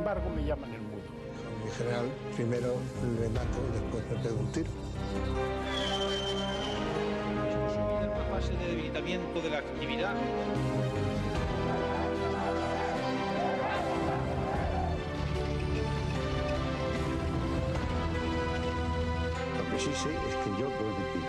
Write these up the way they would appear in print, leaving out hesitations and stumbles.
embargo me llaman el mudo. Mi general, primero le mato y después me pego un tiro. La fase de debilitamiento de la actividad. Lo que sí sé es que yo doy de ti.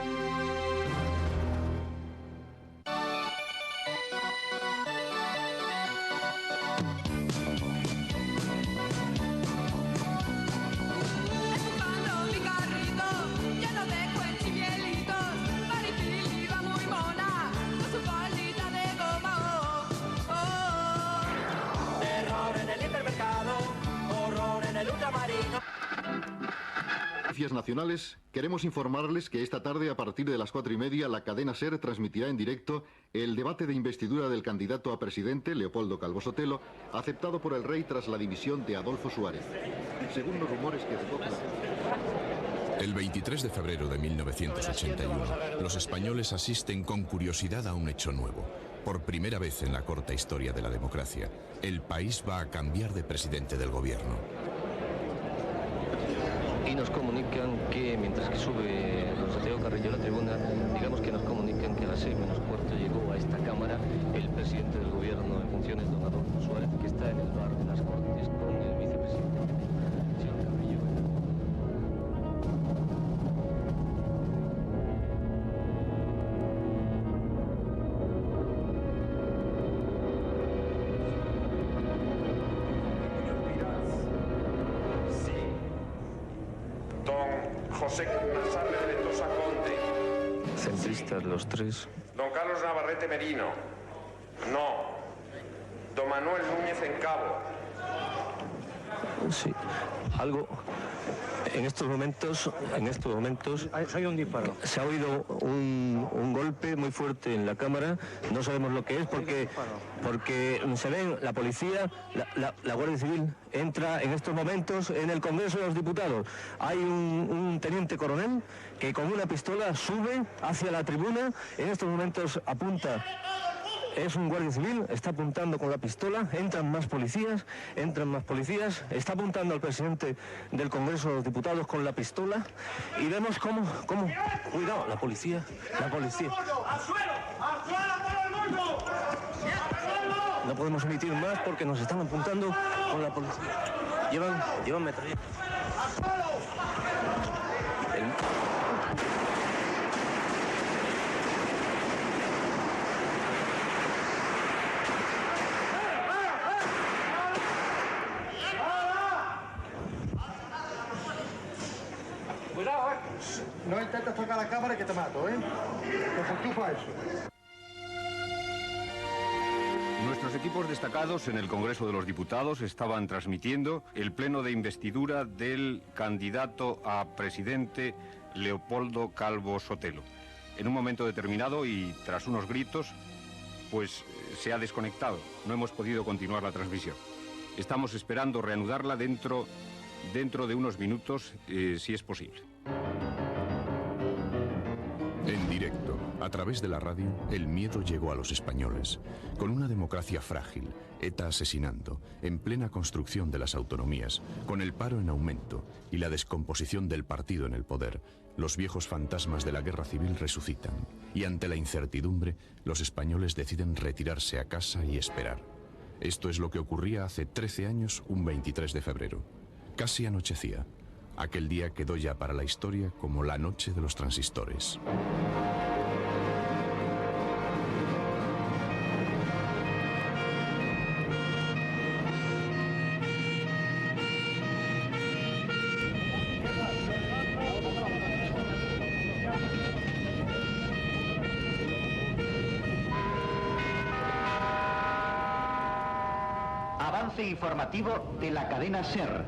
Nacionales, queremos informarles que esta tarde a partir de las 4:30 la cadena SER transmitirá en directo el debate de investidura del candidato a presidente, Leopoldo Calvo Sotelo, aceptado por el rey tras la dimisión de Adolfo Suárez. Según los rumores que recoge El 23 de febrero de 1981, los españoles asisten con curiosidad a un hecho nuevo. Por primera vez en la corta historia de la democracia, el país va a cambiar de presidente del gobierno. Y nos comunican que, mientras que sube don Santiago Carrillo a la tribuna, digamos que nos comunican que a las 6:15 llegó a esta Cámara el presidente del gobierno en funciones, don Adolfo Suárez, que está en el bar de las Cortes con el vicepresidente, señor Carrillo. José Nassarre de Ventosa Conde. Centristas los tres. Don Carlos Navarrete Merino. No. Don Manuel Núñez Encabo. Sí, algo. En estos momentos hay un disparo. Se ha oído un golpe muy fuerte en la cámara. No sabemos lo que es porque se ven la policía, la Guardia Civil entra en estos momentos en el Congreso de los Diputados. Hay un teniente coronel que con una pistola sube hacia la tribuna. En estos momentos apunta. Es un guardia civil, está apuntando con la pistola, entran más policías, está apuntando al presidente del Congreso de los Diputados con la pistola y vemos cómo, cuidado, la policía. ¡Al suelo! ¡Al suelo todo el mundo! No podemos emitir más porque nos están apuntando con la policía. Llevan metralletas. ¡Al suelo! Cuidado, no intentes tocar la cámara que te mato, Te enchufa eso. Nuestros equipos destacados en el Congreso de los Diputados estaban transmitiendo el pleno de investidura del candidato a presidente Leopoldo Calvo Sotelo. En un momento determinado y tras unos gritos, pues se ha desconectado. No hemos podido continuar la transmisión. Estamos esperando reanudarla dentro de unos minutos, si es posible. En directo, a través de la radio, el miedo llegó a los españoles. Con una democracia frágil, ETA asesinando, en plena construcción de las autonomías, con el paro en aumento y la descomposición del partido en el poder, los viejos fantasmas de la guerra civil resucitan. Y ante la incertidumbre, los españoles deciden retirarse a casa y esperar. Esto es lo que ocurría hace 13 años, un 23 de febrero. Casi anochecía. Aquel día quedó ya para la historia como la noche de los transistores. Avance informativo de la cadena SER.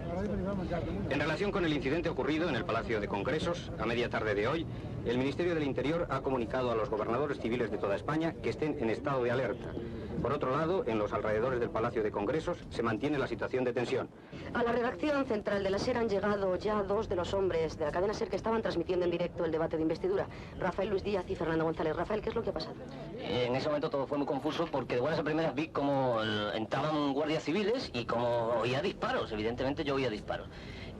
En relación con el incidente ocurrido en el Palacio de Congresos, a media tarde de hoy, el Ministerio del Interior ha comunicado a los gobernadores civiles de toda España que estén en estado de alerta. Por otro lado, en los alrededores del Palacio de Congresos se mantiene la situación de tensión. A la redacción central de la SER han llegado ya dos de los hombres de la cadena SER que estaban transmitiendo en directo el debate de investidura, Rafael Luis Díaz y Fernando González. Rafael, ¿qué es lo que ha pasado? En ese momento todo fue muy confuso porque de buenas a primeras vi como entraban guardias civiles y como oía disparos. Evidentemente yo oía disparos.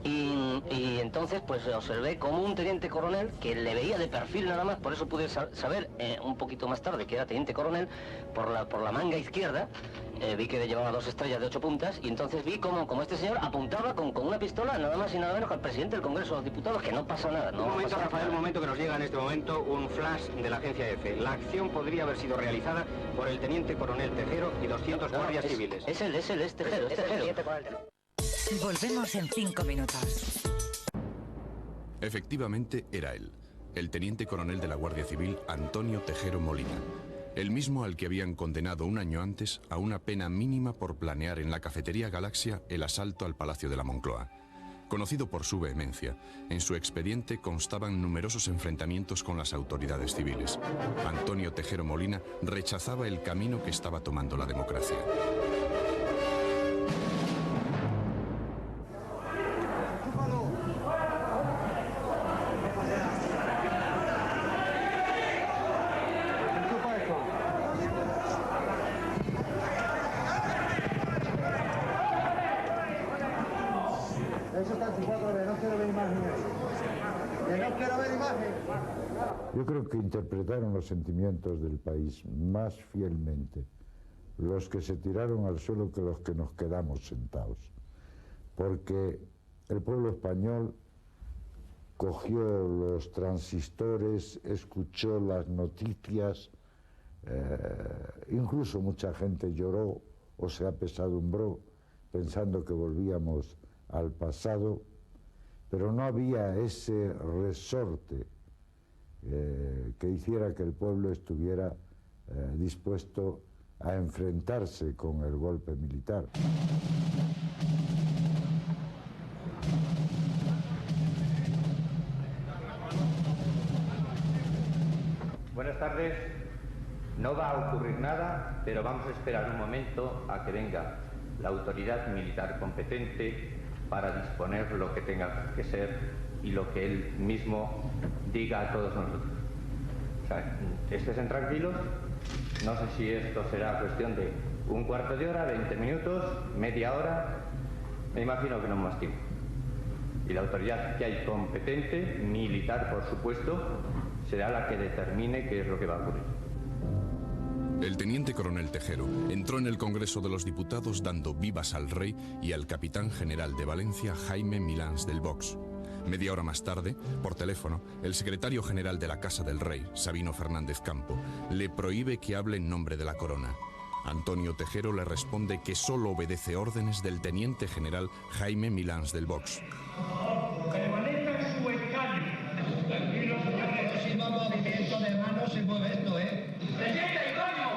Y entonces pues observé como un teniente coronel que le veía de perfil nada más, por eso pude saber un poquito más tarde que era teniente coronel por la manga izquierda. Vi que llevaba 2 estrellas de 8 puntas y entonces vi como este señor apuntaba con una pistola nada más y nada menos que al presidente del Congreso de los Diputados, que no pasa nada. Un momento, Rafael, un momento que nos llega en este momento un flash de la agencia EFE. La acción podría haber sido realizada por el teniente coronel Tejero y 200 guardias civiles. Es Tejero. Volvemos en 5 minutos. Efectivamente era él, el teniente coronel de la Guardia Civil, Antonio Tejero Molina, el mismo al que habían condenado un año antes a una pena mínima por planear en la cafetería Galaxia el asalto al Palacio de la Moncloa. Conocido por su vehemencia, en su expediente constaban numerosos enfrentamientos con las autoridades civiles. Antonio Tejero Molina rechazaba el camino que estaba tomando la democracia. Yo creo que interpretaron los sentimientos del país más fielmente los que se tiraron al suelo que los que nos quedamos sentados, porque el pueblo español cogió los transistores, escuchó las noticias, incluso mucha gente lloró o se apesadumbró pensando que volvíamos al pasado, pero no había ese resorte que hiciera que el pueblo estuviera dispuesto a enfrentarse con el golpe militar. Buenas tardes. No va a ocurrir nada, pero vamos a esperar un momento a que venga la autoridad militar competente para disponer lo que tenga que ser y lo que él mismo diga a todos nosotros. O sea, estén tranquilos, no sé si esto será cuestión de un cuarto de hora, 20 minutos, media hora, me imagino que no más tiempo. Y la autoridad que hay competente, militar por supuesto, será la que determine qué es lo que va a ocurrir. El teniente coronel Tejero entró en el Congreso de los Diputados dando vivas al rey y al capitán general de Valencia, Jaime Milans del Box. Media hora más tarde, por teléfono, el secretario general de la Casa del Rey, Sabino Fernández Campo, le prohíbe que hable en nombre de la corona. Antonio Tejero le responde que solo obedece órdenes del teniente general Jaime Milans del Box. Permanezcan su escaño. Tranquilos, señores. Si va movimiento de manos se mueve esto, ¿eh? ¡Presidente, coño!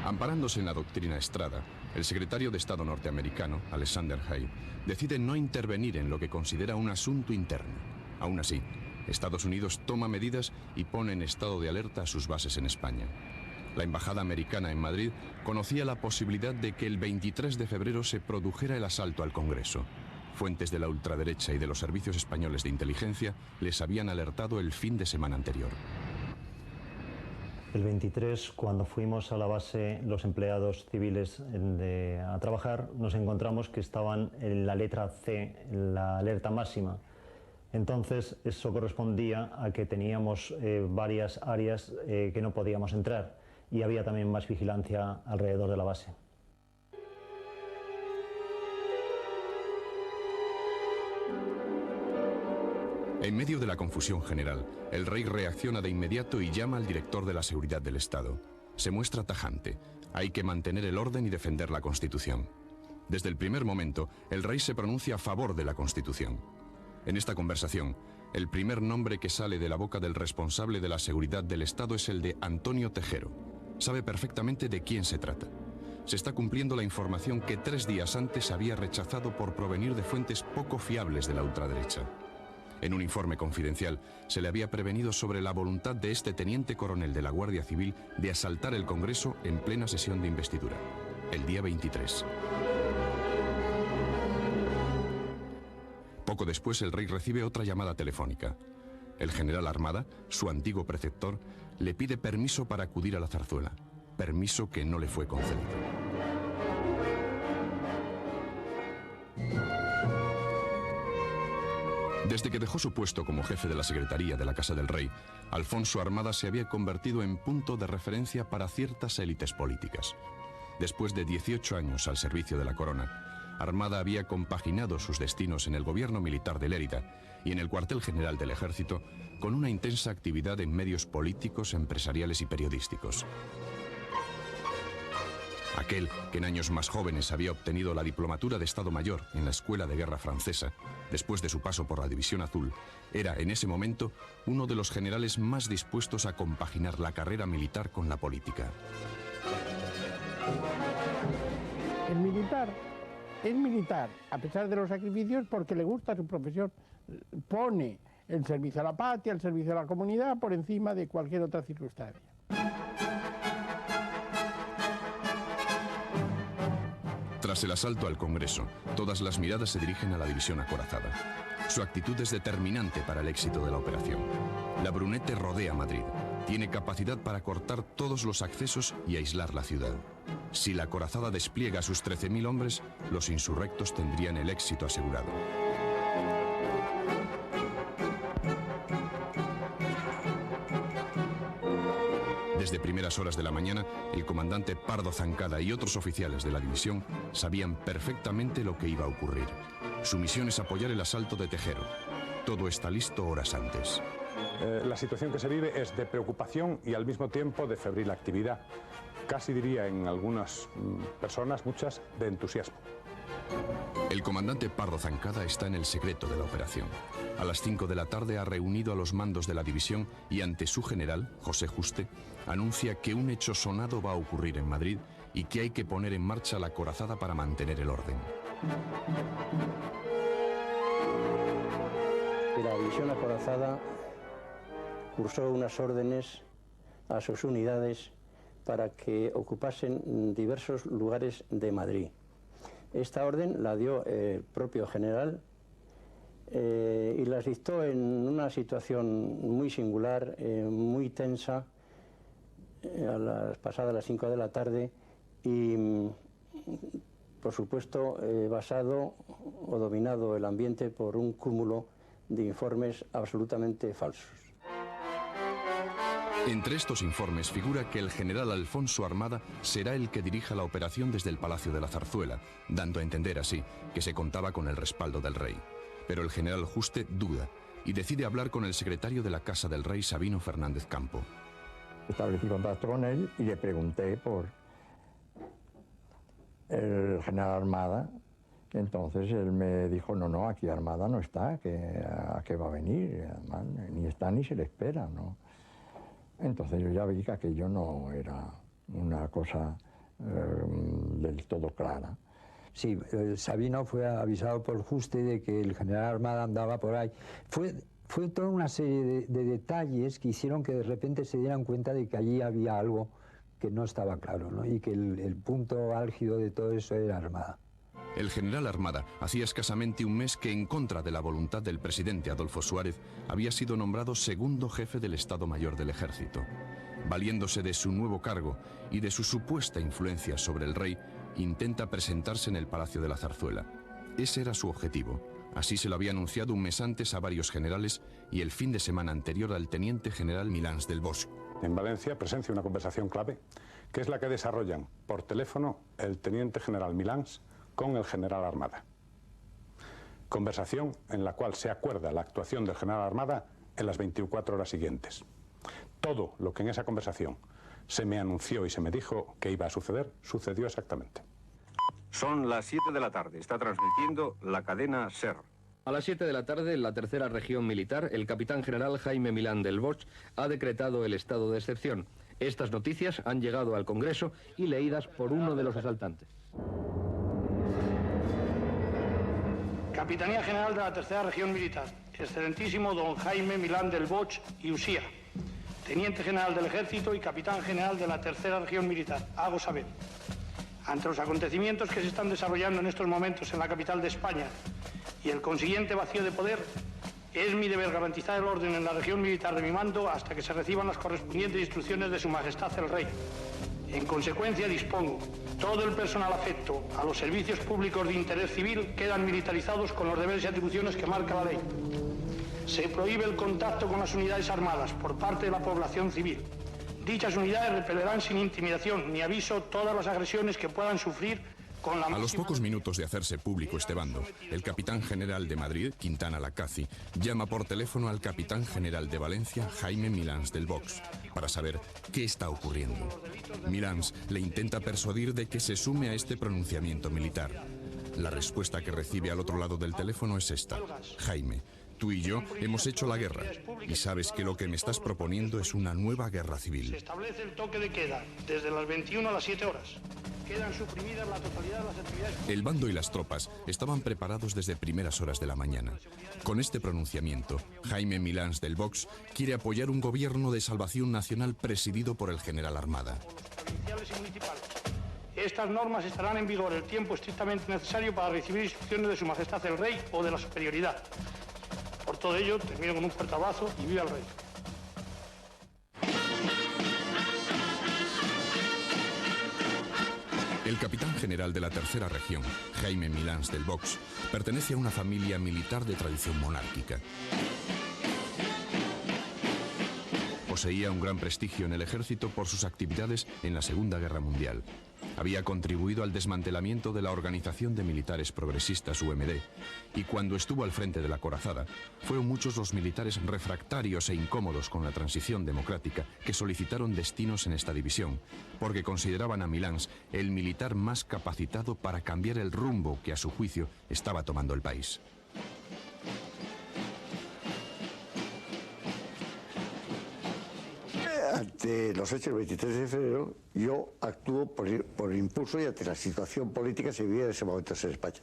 Amparándose en la doctrina Estrada, el secretario de Estado norteamericano, Alexander Haig, decide no intervenir en lo que considera un asunto interno. Aún así, Estados Unidos toma medidas y pone en estado de alerta a sus bases en España. La embajada americana en Madrid conocía la posibilidad de que el 23 de febrero se produjera el asalto al Congreso. Fuentes de la ultraderecha y de los servicios españoles de inteligencia les habían alertado el fin de semana anterior. El 23, cuando fuimos a la base los empleados civiles a trabajar, nos encontramos que estaban en la letra C, en la alerta máxima. Entonces, eso correspondía a que teníamos varias áreas que no podíamos entrar y había también más vigilancia alrededor de la base. En medio de la confusión general, el rey reacciona de inmediato y llama al director de la seguridad del Estado. Se muestra tajante. Hay que mantener el orden y defender la Constitución. Desde el primer momento, el rey se pronuncia a favor de la Constitución. En esta conversación, el primer nombre que sale de la boca del responsable de la seguridad del Estado es el de Antonio Tejero. Sabe perfectamente de quién se trata. Se está cumpliendo la información que 3 días antes había rechazado por provenir de fuentes poco fiables de la ultraderecha. En un informe confidencial se le había prevenido sobre la voluntad de este teniente coronel de la Guardia Civil de asaltar el Congreso en plena sesión de investidura, el día 23. Poco después el rey recibe otra llamada telefónica. El general Armada, su antiguo preceptor, le pide permiso para acudir a la Zarzuela, permiso que no le fue concedido. Desde que dejó su puesto como jefe de la Secretaría de la Casa del Rey, Alfonso Armada se había convertido en punto de referencia para ciertas élites políticas. Después de 18 años al servicio de la corona, Armada había compaginado sus destinos en el gobierno militar de Lérida y en el cuartel general del Ejército con una intensa actividad en medios políticos, empresariales y periodísticos. Aquel que en años más jóvenes había obtenido la diplomatura de Estado Mayor en la Escuela de Guerra Francesa, después de su paso por la División Azul, era en ese momento uno de los generales más dispuestos a compaginar la carrera militar con la política. El militar es militar, a pesar de los sacrificios, porque le gusta su profesión. Pone el servicio a la patria, el servicio a la comunidad, por encima de cualquier otra circunstancia. Tras el asalto al Congreso, todas las miradas se dirigen a la división acorazada. Su actitud es determinante para el éxito de la operación. La Brunete rodea Madrid. Tiene capacidad para cortar todos los accesos y aislar la ciudad. Si la acorazada despliega a sus 13.000 hombres, los insurrectos tendrían el éxito asegurado. Desde primeras horas de la mañana, el comandante Pardo Zancada y otros oficiales de la división sabían perfectamente lo que iba a ocurrir. Su misión es apoyar el asalto de Tejero. Todo está listo horas antes. La situación que se vive es de preocupación y al mismo tiempo de febril actividad. Casi diría en algunas personas, muchas, de entusiasmo. El comandante Pardo Zancada está en el secreto de la operación. A las 5 de la tarde ha reunido a los mandos de la división y ante su general, José Juste, anuncia que un hecho sonado va a ocurrir en Madrid y que hay que poner en marcha la acorazada para mantener el orden. La división acorazada cursó unas órdenes a sus unidades para que ocupasen diversos lugares de Madrid. Esta orden la dio el propio general y las dictó en una situación muy singular, muy tensa, pasadas las 5 de la tarde y, por supuesto, basado o dominado el ambiente por un cúmulo de informes absolutamente falsos. Entre estos informes figura que el general Alfonso Armada será el que dirija la operación desde el Palacio de la Zarzuela, dando a entender así que se contaba con el respaldo del rey. Pero el general Juste duda y decide hablar con el secretario de la Casa del Rey, Sabino Fernández Campo. Establecí contacto con él y le pregunté por el general Armada. Entonces él me dijo, no, aquí Armada no está, ¿a qué va a venir? Además, ni está ni se le espera, ¿no? Entonces yo ya vi que aquello no era una cosa del todo clara. Sí, Sabino fue avisado por Juste de que el general Armada andaba por ahí. Fue toda una serie de detalles que hicieron que de repente se dieran cuenta de que allí había algo que no estaba claro, ¿no? Y que el punto álgido de todo eso era Armada. El general Armada hacía escasamente un mes que, en contra de la voluntad del presidente Adolfo Suárez, había sido nombrado segundo jefe del Estado Mayor del Ejército. Valiéndose de su nuevo cargo y de su supuesta influencia sobre el rey, intenta presentarse en el Palacio de la Zarzuela. Ese era su objetivo. Así se lo había anunciado un mes antes a varios generales y el fin de semana anterior al teniente general Milans del Bosch. En Valencia presencia una conversación clave, que es la que desarrollan por teléfono el teniente general Milans con el general Armada. Conversación en la cual se acuerda la actuación del general Armada en las 24 horas siguientes. Todo lo que en esa conversación se me anunció y se me dijo que iba a suceder, sucedió exactamente. Son las 7 de la tarde. Está transmitiendo la cadena SER. A las 7 de la tarde, en la tercera región militar, el capitán general Jaime Milán del Bosch ha decretado el estado de excepción. Estas noticias han llegado al Congreso y leídas por uno de los asaltantes. Capitanía General de la Tercera Región Militar. excelentísimo don Jaime Milán del Bosch y Usía, teniente general del Ejército y capitán general de la Tercera Región Militar, hago saber, ante los acontecimientos que se están desarrollando en estos momentos en la capital de España y el consiguiente vacío de poder, es mi deber garantizar el orden en la región militar de mi mando hasta que se reciban las correspondientes instrucciones de Su Majestad el Rey. En consecuencia, dispongo, todo el personal afecto a los servicios públicos de interés civil quedan militarizados con los deberes y atribuciones que marca la ley. Se prohíbe el contacto con las unidades armadas por parte de la población civil. Dichas unidades repelerán sin intimidación ni aviso todas las agresiones que puedan sufrir con la... A los pocos minutos de hacerse público este bando, el capitán general de Madrid, Quintana Lacazi, llama por teléfono al capitán general de Valencia, Jaime Milans del Vox, para saber qué está ocurriendo. Milans le intenta persuadir de que se sume a este pronunciamiento militar. La respuesta que recibe al otro lado del teléfono es esta: Jaime, tú y yo hemos hecho la guerra y sabes que lo que me estás proponiendo es una nueva guerra civil. Se establece el toque de queda desde las 21 a las 7 horas. Quedan suprimidas la totalidad de las actividades... El bando y las tropas estaban preparados desde primeras horas de la mañana. Con este pronunciamiento, Jaime Milans del Vox quiere apoyar un gobierno de salvación nacional presidido por el general Armada. Provinciales y municipales. Estas normas estarán en vigor el tiempo estrictamente necesario para recibir instrucciones de Su Majestad el Rey o de la superioridad. Por todo ello, termino con un fuerte abrazo y viva el Rey. El capitán general de la Tercera Región, Jaime Milans del Vox, pertenece a una familia militar de tradición monárquica. Poseía un gran prestigio en el ejército por sus actividades en la Segunda Guerra Mundial. Había contribuido al desmantelamiento de la Organización de Militares Progresistas UMD, y cuando estuvo al frente de la corazada, fueron muchos los militares refractarios e incómodos con la transición democrática que solicitaron destinos en esta división, porque consideraban a Milans el militar más capacitado para cambiar el rumbo que a su juicio estaba tomando el país. Ante los hechos del 23 de febrero, yo actúo por impulso y ante la situación política que se vivía en ese momento en España.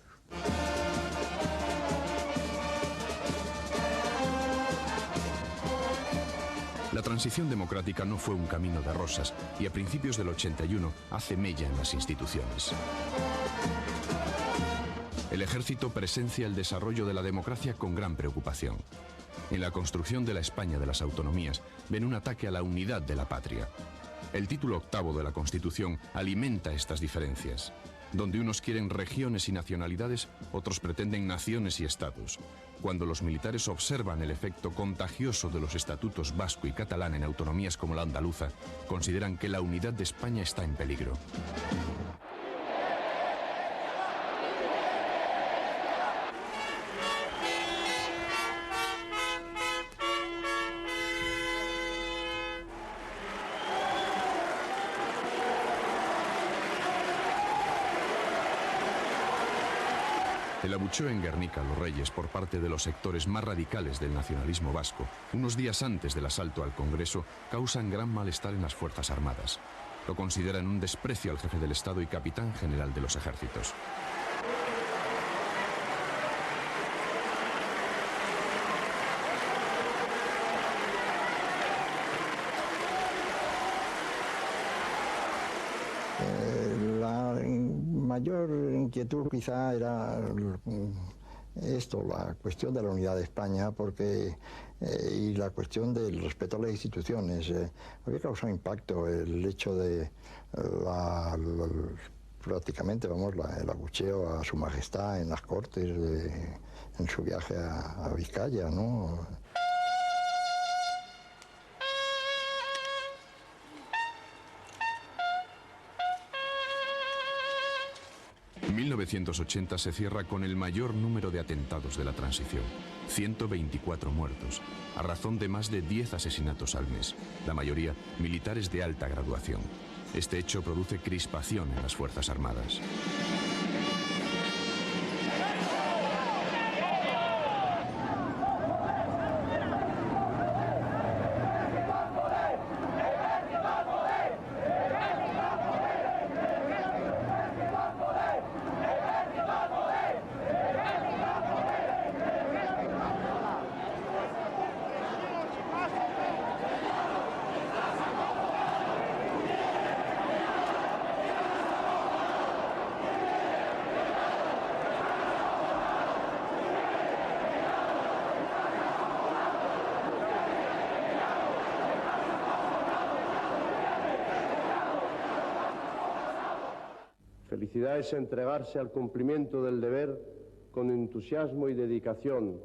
La transición democrática no fue un camino de rosas y a principios del 81 hace mella en las instituciones. El ejército presencia el desarrollo de la democracia con gran preocupación. En la construcción de la España de las autonomías ven un ataque a la unidad de la patria. El título 8º de la Constitución alimenta estas diferencias. Donde unos quieren regiones y nacionalidades, otros pretenden naciones y estados. Cuando los militares observan el efecto contagioso de los estatutos vasco y catalán en autonomías como la andaluza, consideran que la unidad de España está en peligro. El abucheo en Guernica a los Reyes por parte de los sectores más radicales del nacionalismo vasco, unos días antes del asalto al Congreso, causan gran malestar en las Fuerzas Armadas. Lo consideran un desprecio al jefe del Estado y capitán general de los ejércitos. Mayor inquietud quizá era esto, la cuestión de la unidad de España, porque y la cuestión del respeto a las instituciones. Había causado impacto el hecho de prácticamente, vamos, el abucheo a Su Majestad en las Cortes en su viaje a Vizcaya, ¿no? En 1980 se cierra con el mayor número de atentados de la transición, 124 muertos, a razón de más de 10 asesinatos al mes, la mayoría militares de alta graduación. Este hecho produce crispación en las Fuerzas Armadas. Felicidad es entregarse al cumplimiento del deber con entusiasmo y dedicación,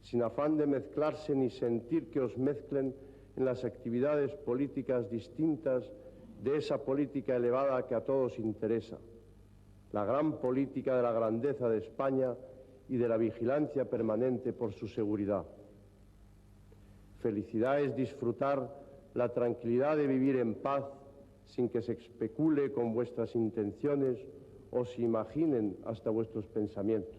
sin afán de mezclarse ni sentir que os mezclen en las actividades políticas distintas de esa política elevada que a todos interesa, la gran política de la grandeza de España y de la vigilancia permanente por su seguridad. Felicidad es disfrutar la tranquilidad de vivir en paz sin que se especule con vuestras intenciones o se imaginen hasta vuestros pensamientos.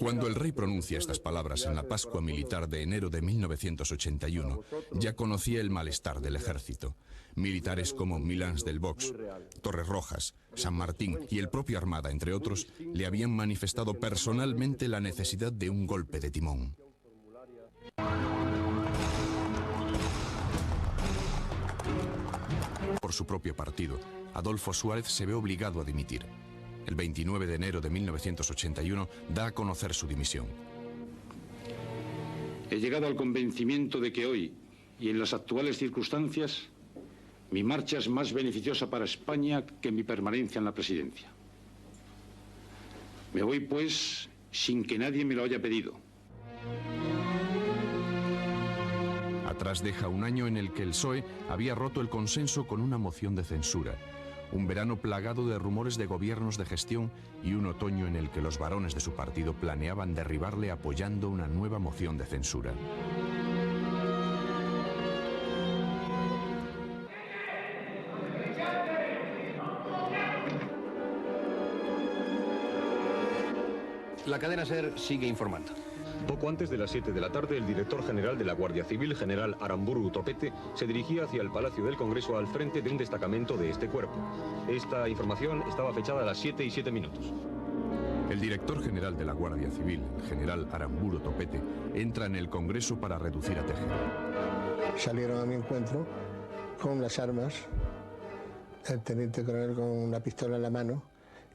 Cuando el rey pronuncia estas palabras en la Pascua Militar de enero de 1981, ya conocía el malestar del ejército. Militares como Milans del Bosch, Torres Rojas, San Martín y el propio Armada, entre otros, le habían manifestado personalmente la necesidad de un golpe de timón. Por su propio partido, Adolfo Suárez se ve obligado a dimitir. El 29 de enero de 1981 da a conocer su dimisión. He llegado al convencimiento de que hoy, y en las actuales circunstancias, mi marcha es más beneficiosa para España que mi permanencia en la presidencia. Me voy, pues, sin que nadie me lo haya pedido. Atrás deja un año en el que el PSOE había roto el consenso con una moción de censura, un verano plagado de rumores de gobiernos de gestión y un otoño en el que los varones de su partido planeaban derribarle apoyando una nueva moción de censura. La cadena SER sigue informando. Poco antes de las 7 de la tarde, el director general de la Guardia Civil, general Aramburu Topete, se dirigía hacia el Palacio del Congreso al frente de un destacamento de este cuerpo. Esta información estaba fechada a las 7 y 7 minutos. El director general de la Guardia Civil, el general Aramburu Topete, entra en el Congreso para reducir a Tejero. Salieron a mi encuentro con las armas, el teniente coronel con una pistola en la mano,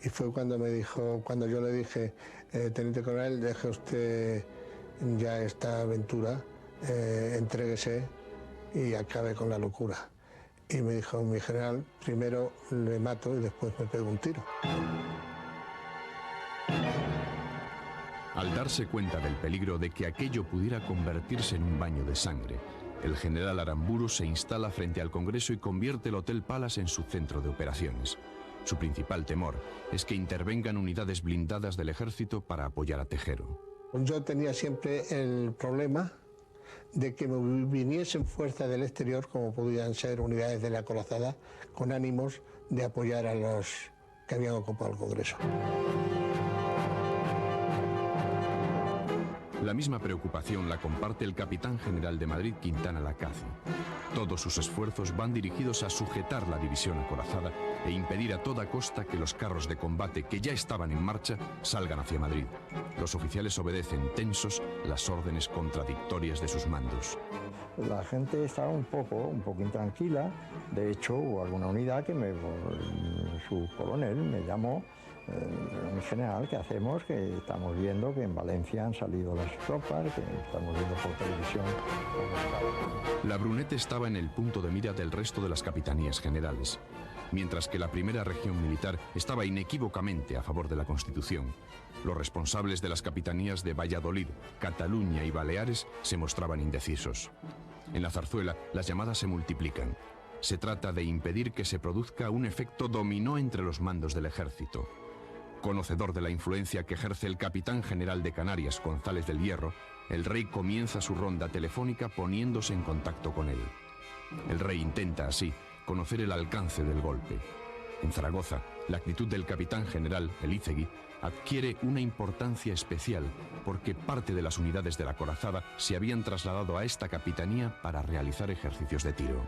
y fue cuando me dijo, cuando yo le dije, teniente coronel, deje usted ya esta aventura, entréguese y acabe con la locura. Y me dijo, mi general, primero le mato y después me pego un tiro. Al darse cuenta del peligro de que aquello pudiera convertirse en un baño de sangre, el general Aramburu se instala frente al Congreso y convierte el Hotel Palace en su centro de operaciones. Su principal temor es que intervengan unidades blindadas del ejército para apoyar a Tejero. Yo tenía siempre el problema de que me viniesen fuerzas del exterior, como podían ser unidades de la Acorazada, con ánimos de apoyar a los que habían ocupado el Congreso. La misma preocupación la comparte el capitán general de Madrid, Quintana Lacazzi. Todos sus esfuerzos van dirigidos a sujetar la división acorazada e impedir a toda costa que los carros de combate que ya estaban en marcha salgan hacia Madrid. Los oficiales obedecen tensos las órdenes contradictorias de sus mandos. La gente estaba un poco intranquila. De hecho, hubo alguna unidad que su coronel me llamó, mi general, ¿qué hacemos? Que estamos viendo que en Valencia han salido las tropas, que estamos viendo por televisión. La Brunete estaba en el punto de mira del resto de las capitanías generales, mientras que la primera región militar estaba inequívocamente a favor de la Constitución. Los responsables de las capitanías de Valladolid, Cataluña y Baleares se mostraban indecisos. En la Zarzuela, las llamadas se multiplican. Se trata de impedir que se produzca un efecto dominó entre los mandos del ejército. Conocedor de la influencia que ejerce el capitán general de Canarias, González del Hierro, el rey comienza su ronda telefónica poniéndose en contacto con él. El rey intenta, así, conocer el alcance del golpe. En Zaragoza, la actitud del capitán general, Elízegui, adquiere una importancia especial porque parte de las unidades de la Acorazada se habían trasladado a esta capitanía para realizar ejercicios de tiro.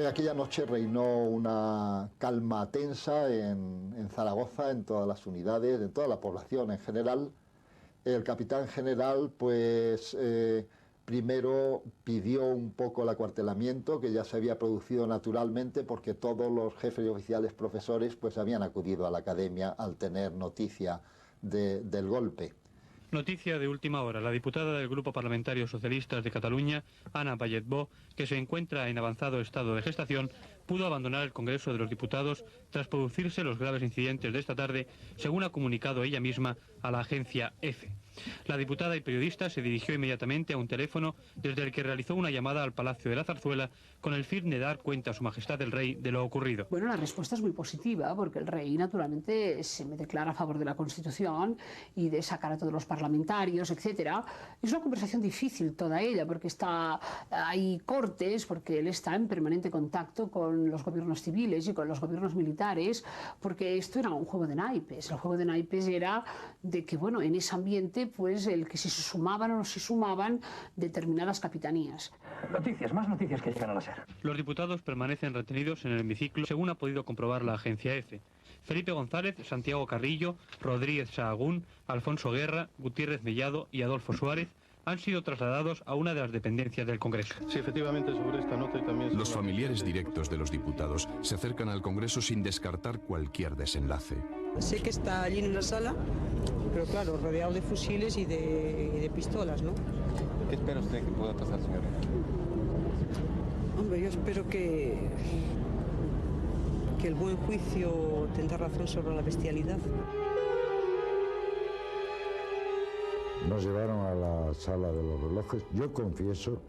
Aquella noche reinó una calma tensa en Zaragoza, en todas las unidades, en toda la población en general. El capitán general, pues, primero pidió un poco el acuartelamiento, que ya se había producido naturalmente porque todos los jefes y oficiales profesores pues habían acudido a la academia al tener noticia del golpe. Noticia de última hora. La diputada del Grupo Parlamentario Socialistas de Cataluña, Ana Balletbó, que se encuentra en avanzado estado de gestación, pudo abandonar el Congreso de los Diputados tras producirse los graves incidentes de esta tarde, según ha comunicado ella misma a la agencia EFE. La diputada y periodista se dirigió inmediatamente a un teléfono desde el que realizó una llamada al Palacio de la Zarzuela con el fin de dar cuenta a Su Majestad el Rey de lo ocurrido. Bueno, la respuesta es muy positiva porque el Rey naturalmente se me declara a favor de la Constitución y de sacar a todos los parlamentarios, etcétera. Es una conversación difícil toda ella porque hay cortes, porque él está en permanente contacto con los gobiernos civiles y con los gobiernos militares, porque esto era un juego de naipes. El juego de naipes era de que, bueno, en ese ambiente, pues el que si se sumaban o no se sumaban determinadas capitanías. Noticias, más noticias que llegan a la SER. Los diputados permanecen retenidos en el hemiciclo, según ha podido comprobar la agencia EFE. Felipe González, Santiago Carrillo, Rodríguez Sahagún, Alfonso Guerra, Gutiérrez Mellado y Adolfo Suárez han sido trasladados a una de las dependencias del Congreso. Sí, efectivamente, sobre esta nota y también... Los familiares directos de los diputados se acercan al Congreso sin descartar cualquier desenlace. Sé que está allí en una sala, pero claro, rodeado de fusiles y de pistolas, ¿no? ¿Qué espera usted que pueda pasar, señora? Hombre, yo espero que el buen juicio tendrá razón sobre la bestialidad. Nos llevaron a la sala de los relojes. Yo confieso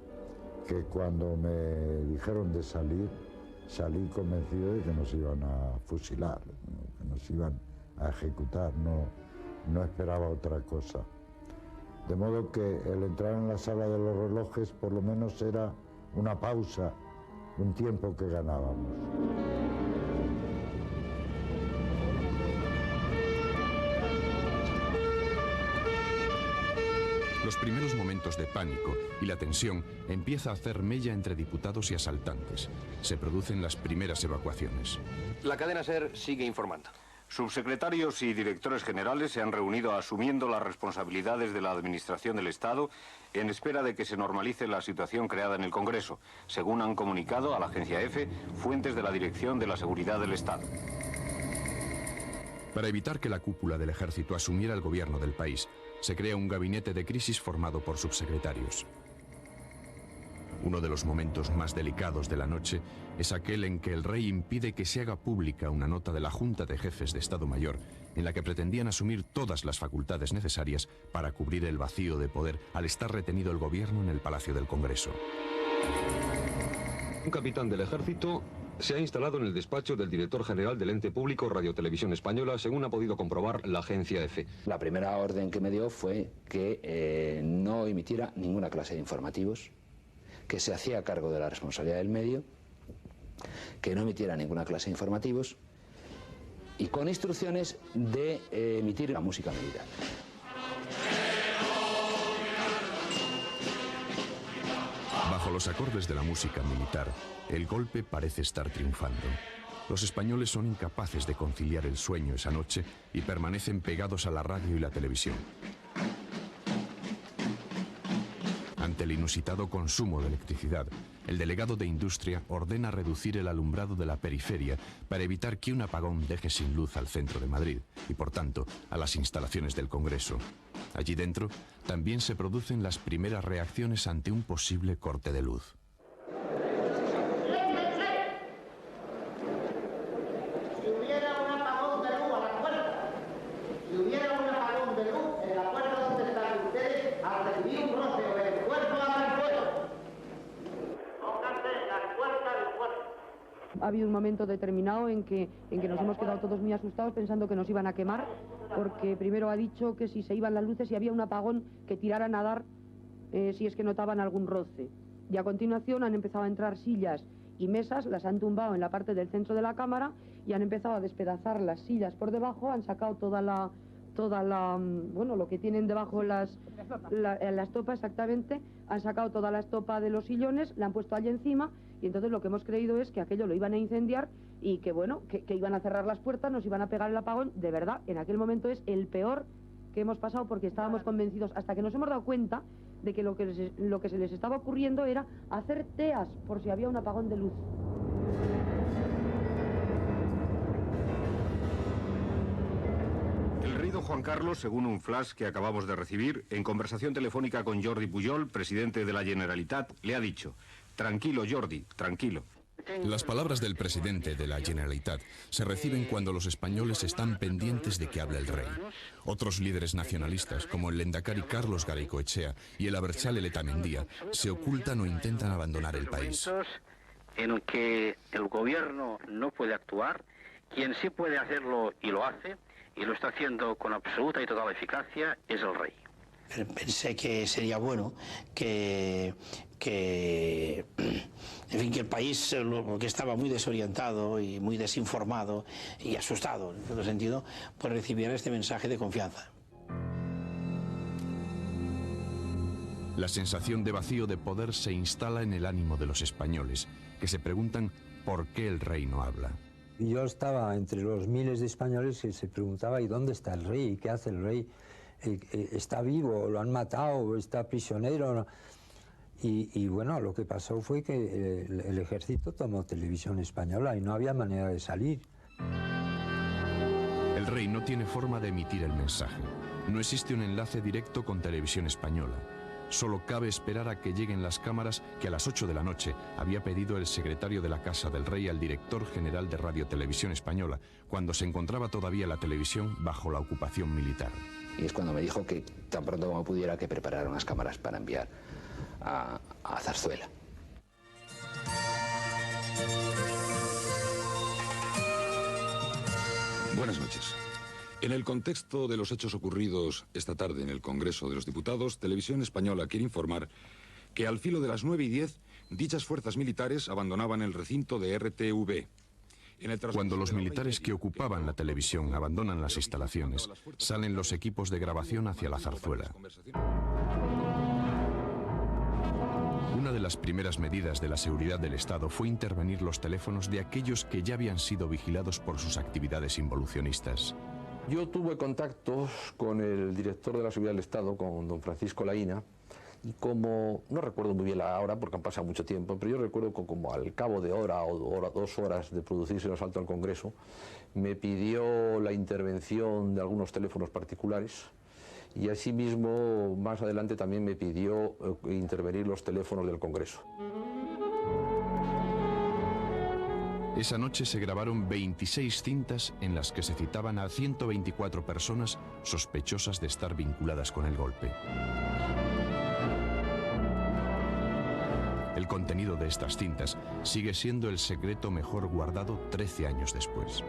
que cuando me dijeron de salir, salí convencido de que nos iban a fusilar, que nos iban a ejecutar, no esperaba otra cosa. De modo que el entrar en la sala de los relojes por lo menos era una pausa, un tiempo que ganábamos. Los primeros momentos de pánico y la tensión empieza a hacer mella entre diputados y asaltantes. Se producen las primeras evacuaciones. La cadena SER sigue informando. Subsecretarios y directores generales se han reunido asumiendo las responsabilidades de la Administración del Estado en espera de que se normalice la situación creada en el Congreso, según han comunicado a la agencia EFE fuentes de la Dirección de la Seguridad del Estado. Para evitar que la cúpula del ejército asumiera el gobierno del país, se crea un gabinete de crisis formado por subsecretarios. Uno de los momentos más delicados de la noche es aquel en que el rey impide que se haga pública una nota de la Junta de Jefes de Estado Mayor en la que pretendían asumir todas las facultades necesarias para cubrir el vacío de poder al estar retenido el gobierno en el Palacio del Congreso. Un capitán del ejército se ha instalado en el despacho del director general del ente público Radio Televisión Española, según ha podido comprobar la agencia EFE. La primera orden que me dio fue que no emitiera ninguna clase de informativos, que se hacía cargo de la responsabilidad del medio, que no emitiera ninguna clase de informativos y con instrucciones de emitir la música militar. Bajo los acordes de la música militar, el golpe parece estar triunfando. Los españoles son incapaces de conciliar el sueño esa noche y permanecen pegados a la radio y la televisión. Ante el inusitado consumo de electricidad, el delegado de Industria ordena reducir el alumbrado de la periferia para evitar que un apagón deje sin luz al centro de Madrid y, por tanto, a las instalaciones del Congreso. Allí dentro también se producen las primeras reacciones ante un posible corte de luz. Ha habido un momento determinado en que nos hemos quedado todos muy asustados pensando que nos iban a quemar, porque primero ha dicho que si se iban las luces y había un apagón, que tiraran a dar si es que notaban algún roce. Y a continuación han empezado a entrar sillas y mesas, las han tumbado en la parte del centro de la cámara y han empezado a despedazar las sillas por debajo, han sacado bueno, lo que tienen debajo la estopa exactamente, han sacado toda la estopa de los sillones, la han puesto allí encima y entonces lo que hemos creído es que aquello lo iban a incendiar y que bueno, que iban a cerrar las puertas, nos iban a pegar el apagón. De verdad, en aquel momento es el peor que hemos pasado porque estábamos convencidos, hasta que nos hemos dado cuenta de que lo que se les estaba ocurriendo era hacer teas por si había un apagón de luz. El rey don Juan Carlos, según un flash que acabamos de recibir, en conversación telefónica con Jordi Pujol, presidente de la Generalitat, le ha dicho: tranquilo, Jordi, tranquilo. Las palabras del presidente de la Generalitat se reciben cuando los españoles están pendientes de que hable el rey. Otros líderes nacionalistas, como el Lehendakari Carlos Garaikoetxea y el Abertzale Letamendia, se ocultan o intentan abandonar el país. En que el gobierno no puede actuar, quien sí puede hacerlo y lo hace, y lo está haciendo con absoluta y total eficacia, es el rey. Pensé que sería bueno que el país, que estaba muy desorientado y muy desinformado y asustado en todo sentido, pues recibiera este mensaje de confianza. La sensación de vacío de poder se instala en el ánimo de los españoles, que se preguntan por qué el rey no habla. Yo estaba entre los miles de españoles que se preguntaba ¿y dónde está el rey? ¿Qué hace el rey? ¿Está vivo? ¿Lo han matado? ¿Está prisionero? Y bueno, lo que pasó fue que el ejército tomó Televisión Española y no había manera de salir. El rey no tiene forma de emitir el mensaje. No existe un enlace directo con Televisión Española. Solo cabe esperar a que lleguen las cámaras que a las 8 de la noche había pedido el secretario de la Casa del Rey al director general de Radio Televisión Española, cuando se encontraba todavía la televisión bajo la ocupación militar. Y es cuando me dijo que tan pronto como pudiera que preparara unas cámaras para enviar a Zarzuela. Buenas noches. En el contexto de los hechos ocurridos esta tarde en el Congreso de los Diputados, Televisión Española quiere informar que al filo de las 9:10, dichas fuerzas militares abandonaban el recinto de RTV. Cuando los militares que ocupaban la televisión abandonan las instalaciones, salen los equipos de grabación hacia la Zarzuela. Una de las primeras medidas de la seguridad del Estado fue intervenir los teléfonos de aquellos que ya habían sido vigilados por sus actividades involucionistas. Yo tuve contactos con el director de la Seguridad del Estado, con don Francisco Laína, y como, no recuerdo muy bien la hora porque han pasado mucho tiempo, pero yo recuerdo que como al cabo de hora o 2 horas de producirse el asalto al Congreso, me pidió la intervención de algunos teléfonos particulares y asimismo más adelante también me pidió intervenir los teléfonos del Congreso. Esa noche se grabaron 26 cintas en las que se citaban a 124 personas sospechosas de estar vinculadas con el golpe. El contenido de estas cintas sigue siendo el secreto mejor guardado 13 años después.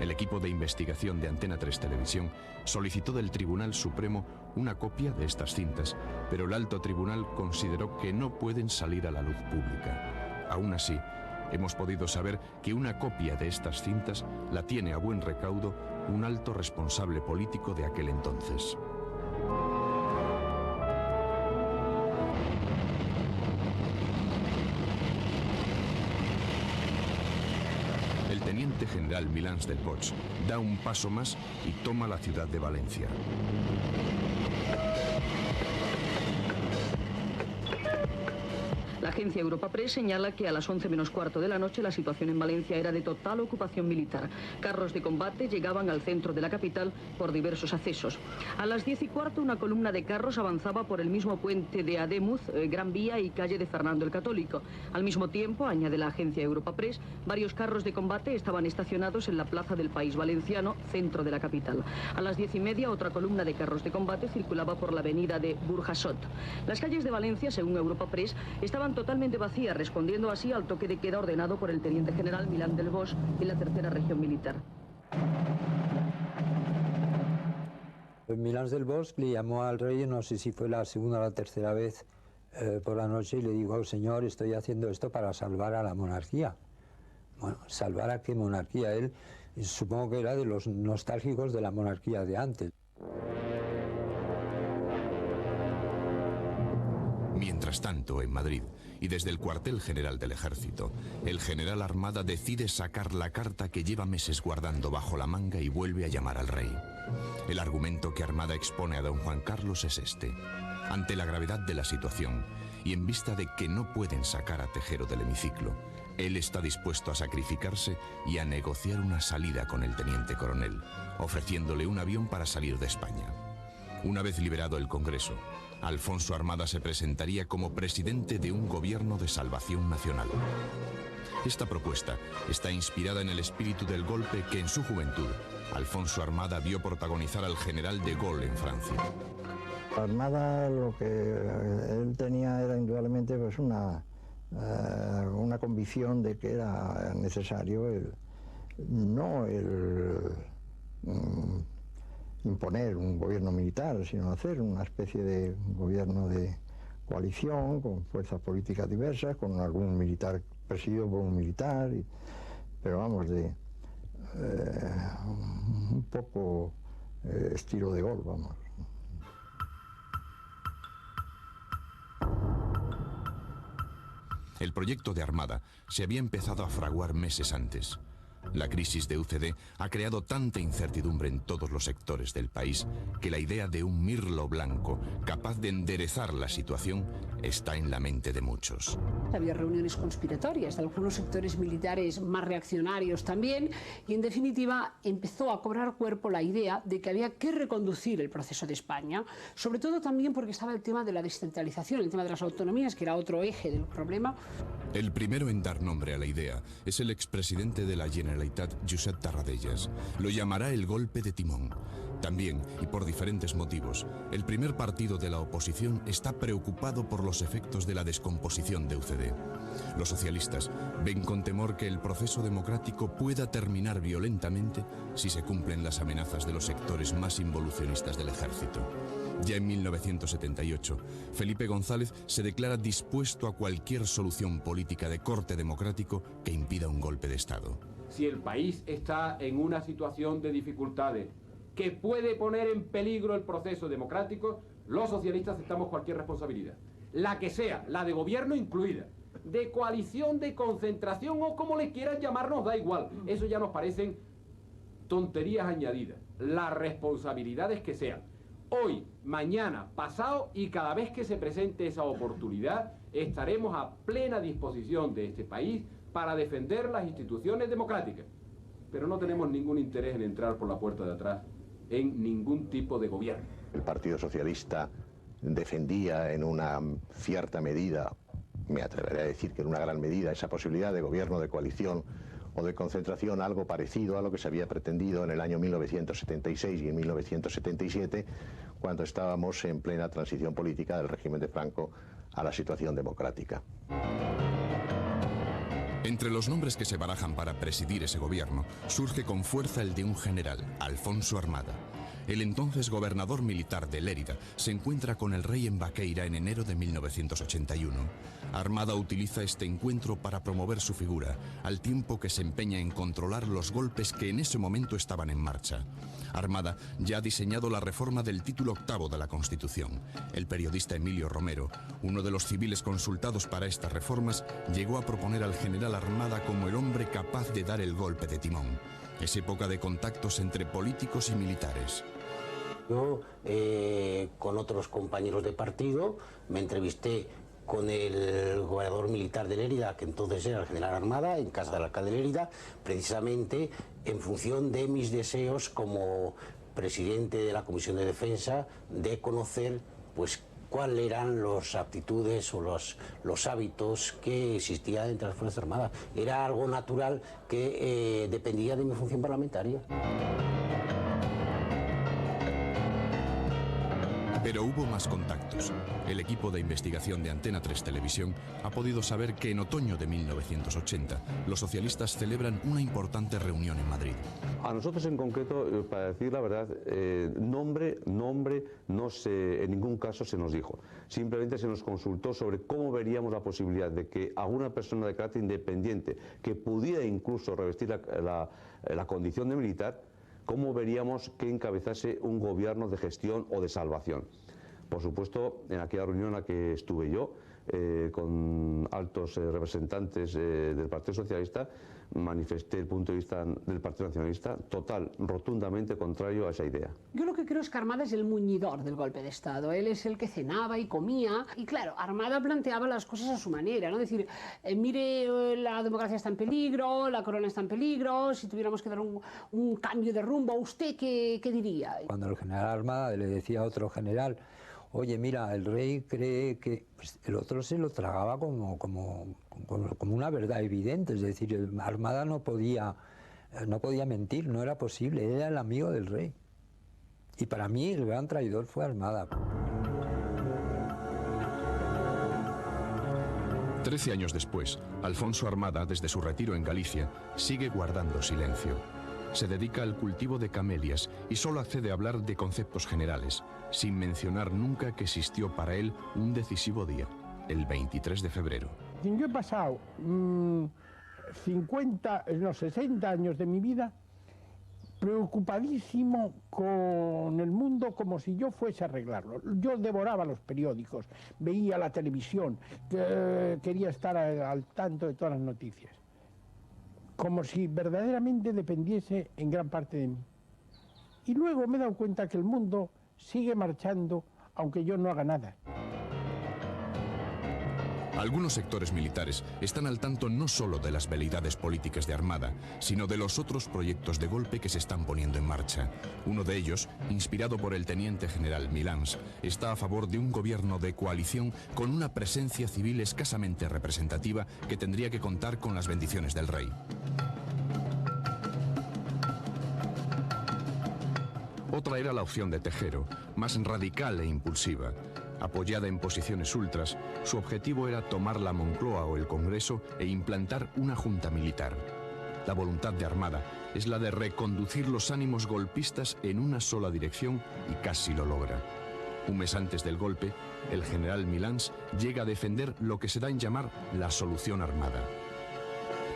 El equipo de investigación de Antena 3 Televisión solicitó del Tribunal Supremo una copia de estas cintas, pero el alto tribunal consideró que no pueden salir a la luz pública. Aún así, hemos podido saber que una copia de estas cintas la tiene a buen recaudo un alto responsable político de aquel entonces. El teniente general Milans del Bosch da un paso más y toma la ciudad de Valencia. La agencia Europa Press señala que a las 11 menos cuarto de la noche la situación en Valencia era de total ocupación militar. Carros de combate llegaban al centro de la capital por diversos accesos. A las 10:15 una columna de carros avanzaba por el mismo puente de Ademuz, Gran Vía y calle de Fernando el Católico. Al mismo tiempo, añade la agencia Europa Press, varios carros de combate estaban estacionados en la plaza del País Valenciano, centro de la capital. A las 10:30 otra columna de carros de combate circulaba por la avenida de Burjasot. Las calles de Valencia, según Europa Press, estaban totalmente vacías, respondiendo así al toque de queda ordenado por el teniente general Milán del Bosch en la tercera región militar. Milán del Bosch le llamó al rey, no sé si fue la segunda o la tercera vez por la noche, y le dijo: señor, estoy haciendo esto para salvar a la monarquía. Bueno, ¿salvar a qué monarquía? Él supongo que era de los nostálgicos de la monarquía de antes. Mientras tanto, en Madrid, y desde el cuartel general del ejército, el general Armada decide sacar la carta que lleva meses guardando bajo la manga y vuelve a llamar al rey. El argumento que Armada expone a don Juan Carlos es este: ante la gravedad de la situación y en vista de que no pueden sacar a Tejero del hemiciclo, él está dispuesto a sacrificarse y a negociar una salida con el teniente coronel, ofreciéndole un avión para salir de España. Una vez liberado el Congreso, Alfonso Armada se presentaría como presidente de un gobierno de salvación nacional. Esta propuesta está inspirada en el espíritu del golpe que en su juventud Alfonso Armada vio protagonizar al general de Gaulle en Francia. Armada, lo que él tenía era indudablemente pues una convicción de que era necesario no imponer un gobierno militar, sino hacer una especie de gobierno de coalición con fuerzas políticas diversas, con algún militar presidido por un militar, pero vamos, un poco estilo de Gaulle, vamos. El proyecto de Armada se había empezado a fraguar meses antes. La crisis de UCD ha creado tanta incertidumbre en todos los sectores del país que la idea de un Mirlo blanco capaz de enderezar la situación está en la mente de muchos. Había reuniones conspiratorias de algunos sectores militares más reaccionarios también, y en definitiva empezó a cobrar cuerpo la idea de que había que reconducir el proceso de España, sobre todo también porque estaba el tema de la descentralización, el tema de las autonomías, que era otro eje del problema. El primero en dar nombre a la idea es el expresidente de la Generalitat, Josep Tarradellas. Lo llamará el golpe de timón. También, y por diferentes motivos, el primer partido de la oposición está preocupado por los efectos de la descomposición de UCD. Los socialistas ven con temor que el proceso democrático pueda terminar violentamente si se cumplen las amenazas de los sectores más involucionistas del ejército. Ya en 1978, Felipe González se declara dispuesto a cualquier solución política de corte democrático que impida un golpe de Estado. Si el país está en una situación de dificultades que puede poner en peligro el proceso democrático, los socialistas aceptamos cualquier responsabilidad, la que sea, la de gobierno incluida, de coalición, de concentración o como le quieran llamar, nos da igual. Eso ya nos parecen tonterías añadidas. Las responsabilidades que sean, hoy, mañana, pasado y cada vez que se presente esa oportunidad, estaremos a plena disposición de este país para defender las instituciones democráticas. Pero no tenemos ningún interés en entrar por la puerta de atrás en ningún tipo de gobierno. El Partido Socialista defendía en una cierta medida, me atreveré a decir que en una gran medida, esa posibilidad de gobierno de coalición o de concentración, algo parecido a lo que se había pretendido en el año 1976 y en 1977, cuando estábamos en plena transición política del régimen de Franco a la situación democrática. Entre los nombres que se barajan para presidir ese gobierno, surge con fuerza el de un general, Alfonso Armada. El entonces gobernador militar de Lérida se encuentra con el rey en Baqueira en enero de 1981. Armada utiliza este encuentro para promover su figura, al tiempo que se empeña en controlar los golpes que en ese momento estaban en marcha. Armada ya ha diseñado la reforma del título octavo de la Constitución. El periodista Emilio Romero, uno de los civiles consultados para estas reformas, llegó a proponer al general Armada como el hombre capaz de dar el golpe de timón. Es época de contactos entre políticos y militares. Yo, con otros compañeros de partido, me entrevisté con el gobernador militar de Lérida, que entonces era el general Armada, en casa del alcalde de Lérida, precisamente en función de mis deseos como presidente de la Comisión de Defensa, de conocer pues cuáles eran las aptitudes o los hábitos que existían entre las Fuerzas Armadas. Era algo natural que dependía de mi función parlamentaria. Pero hubo más contactos. El equipo de investigación de Antena 3 Televisión ha podido saber que en otoño de 1980 los socialistas celebran una importante reunión en Madrid. A nosotros en concreto, para decir la verdad, nombre no se, en ningún caso se nos dijo. Simplemente se nos consultó sobre cómo veríamos la posibilidad de que alguna persona de carácter independiente que pudiera incluso revestir la condición de militar, cómo veríamos que encabezase un gobierno de gestión o de salvación. Por supuesto, en aquella reunión en la que estuve yo, con altos representantes del Partido Socialista, manifesté el punto de vista del Partido Nacionalista rotundamente contrario a esa idea. Yo lo que creo es que Armada es el muñidor del golpe de Estado. Él es el que cenaba y comía. Y claro, Armada planteaba las cosas a su manera, ¿no? Es decir, mire, la democracia está en peligro, la corona está en peligro, si tuviéramos que dar un cambio de rumbo, ¿usted qué diría? Cuando el general Armada le decía a otro general, oye, mira, el rey cree que... Pues el otro se lo tragaba como una verdad evidente, es decir, Armada no podía mentir, no era posible, él era el amigo del rey. Y para mí el gran traidor fue Armada. 13 años después, Alfonso Armada, desde su retiro en Galicia, sigue guardando silencio. Se dedica al cultivo de camelias y solo accede a hablar de conceptos generales, sin mencionar nunca que existió para él un decisivo día, el 23 de febrero. Yo he pasado 60 años de mi vida preocupadísimo con el mundo como si yo fuese a arreglarlo. Yo devoraba los periódicos, veía la televisión, quería estar al tanto de todas las noticias, como si verdaderamente dependiese en gran parte de mí. Y luego me he dado cuenta que el mundo sigue marchando aunque yo no haga nada. Algunos sectores militares están al tanto no solo de las veleidades políticas de Armada, sino de los otros proyectos de golpe que se están poniendo en marcha. Uno de ellos, inspirado por el teniente general Milans, está a favor de un gobierno de coalición con una presencia civil escasamente representativa que tendría que contar con las bendiciones del rey. Otra era la opción de Tejero, más radical e impulsiva. Apoyada en posiciones ultras, su objetivo era tomar la Moncloa o el Congreso e implantar una junta militar. La voluntad de Armada es la de reconducir los ánimos golpistas en una sola dirección y casi lo logra. Un mes antes del golpe, el general Milans llega a defender lo que se da en llamar la solución armada.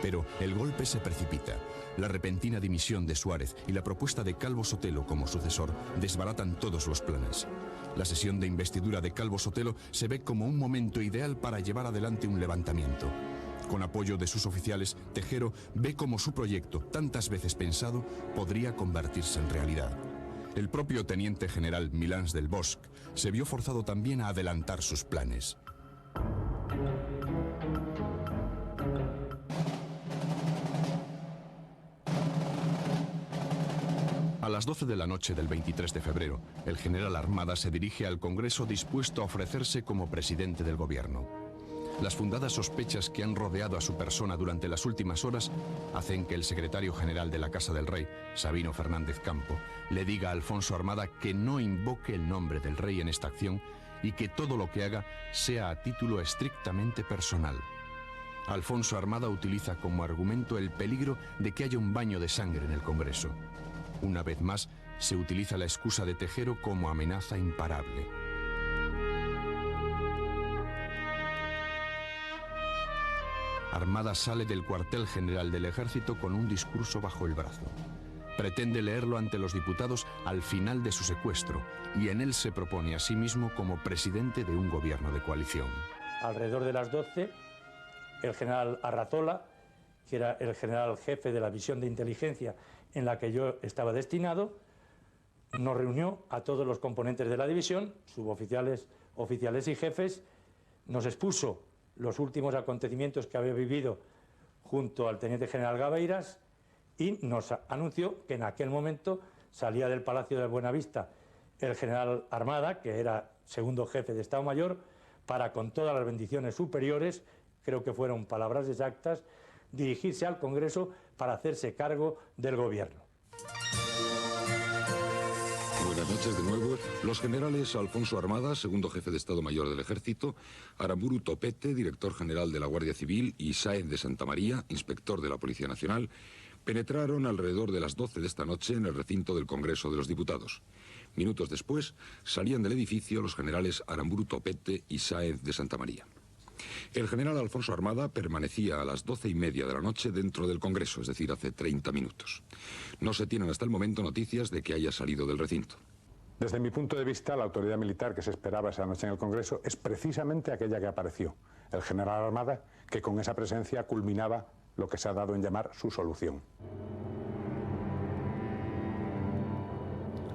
Pero el golpe se precipita. La repentina dimisión de Suárez y la propuesta de Calvo Sotelo como sucesor desbaratan todos los planes. La sesión de investidura de Calvo Sotelo se ve como un momento ideal para llevar adelante un levantamiento. Con apoyo de sus oficiales, Tejero ve como su proyecto, tantas veces pensado, podría convertirse en realidad. El propio teniente general Milans del Bosch se vio forzado también a adelantar sus planes. A las 12 de la noche del 23 de febrero, el general Armada se dirige al Congreso dispuesto a ofrecerse como presidente del gobierno. Las fundadas sospechas que han rodeado a su persona durante las últimas horas hacen que el secretario general de la Casa del Rey, Sabino Fernández Campo, le diga a Alfonso Armada que no invoque el nombre del rey en esta acción y que todo lo que haga sea a título estrictamente personal. Alfonso Armada utiliza como argumento el peligro de que haya un baño de sangre en el Congreso. Una vez más, se utiliza la excusa de Tejero como amenaza imparable. Armada sale del cuartel general del ejército con un discurso bajo el brazo. Pretende leerlo ante los diputados al final de su secuestro y en él se propone a sí mismo como presidente de un gobierno de coalición. Alrededor de las 12, el general Arrazola, que era el general jefe de la división de inteligencia en la que yo estaba destinado, nos reunió a todos los componentes de la división, suboficiales, oficiales y jefes, nos expuso los últimos acontecimientos que había vivido junto al teniente general Gabeiras y nos anunció que en aquel momento salía del Palacio de Buenavista el general Armada, que era segundo jefe de Estado Mayor, para con todas las bendiciones superiores, creo que fueron palabras exactas, dirigirse al Congreso para hacerse cargo del gobierno. Buenas noches de nuevo. Los generales Alfonso Armada, segundo jefe de Estado Mayor del Ejército, Aramburu Topete, director general de la Guardia Civil, y Sáenz de Santa María, inspector de la Policía Nacional, penetraron alrededor de las 12 de esta noche en el recinto del Congreso de los Diputados. Minutos después, salían del edificio los generales Aramburu Topete y Sáenz de Santa María. El general Alfonso Armada permanecía a las 12:30 de la noche dentro del Congreso, es decir, hace 30 minutos. No se tienen hasta el momento noticias de que haya salido del recinto. Desde mi punto de vista, la autoridad militar que se esperaba esa noche en el Congreso es precisamente aquella que apareció, el general Armada, que con esa presencia culminaba lo que se ha dado en llamar su solución.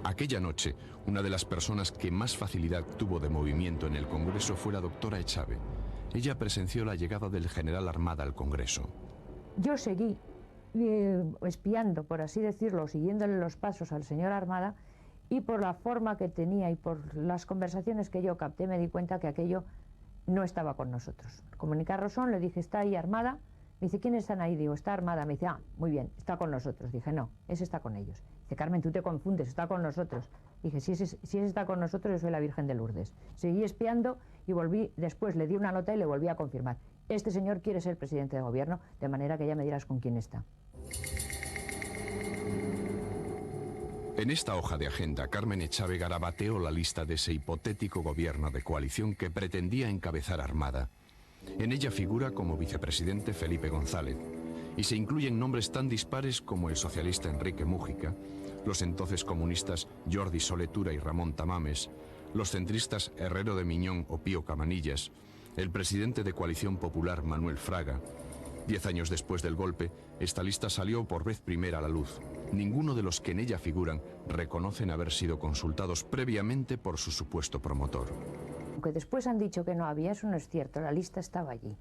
Aquella noche, una de las personas que más facilidad tuvo de movimiento en el Congreso fue la doctora Echave. Ella presenció la llegada del general Armada al Congreso. Yo seguí espiando, por así decirlo, siguiéndole los pasos al señor Armada, y por la forma que tenía y por las conversaciones que yo capté me di cuenta que aquello no estaba con nosotros. Comuniqué a Rosón, le dije, está ahí Armada. Me dice, ¿quiénes están ahí? Digo, está Armada. Me dice, ah, muy bien, está con nosotros. Dije, no, ese está con ellos. Dice, Carmen, tú te confundes, está con nosotros. Dije, si ese está con nosotros, yo soy la Virgen de Lourdes. Seguí espiando y volví, después le di una nota y le volví a confirmar. Este señor quiere ser presidente de gobierno, de manera que ya me dirás con quién está. En esta hoja de agenda, Carmen Echave garabateó la lista de ese hipotético gobierno de coalición que pretendía encabezar Armada. En ella figura como vicepresidente Felipe González, y se incluyen nombres tan dispares como el socialista Enrique Mújica, los entonces comunistas Jordi Soletura y Ramón Tamames, los centristas Herrero de Miñón o Pío Camanillas, el presidente de Coalición Popular Manuel Fraga. 10 años después del golpe, esta lista salió por vez primera a la luz. Ninguno de los que en ella figuran reconocen haber sido consultados previamente por su supuesto promotor. Aunque después han dicho que no había, eso no es cierto, la lista estaba allí.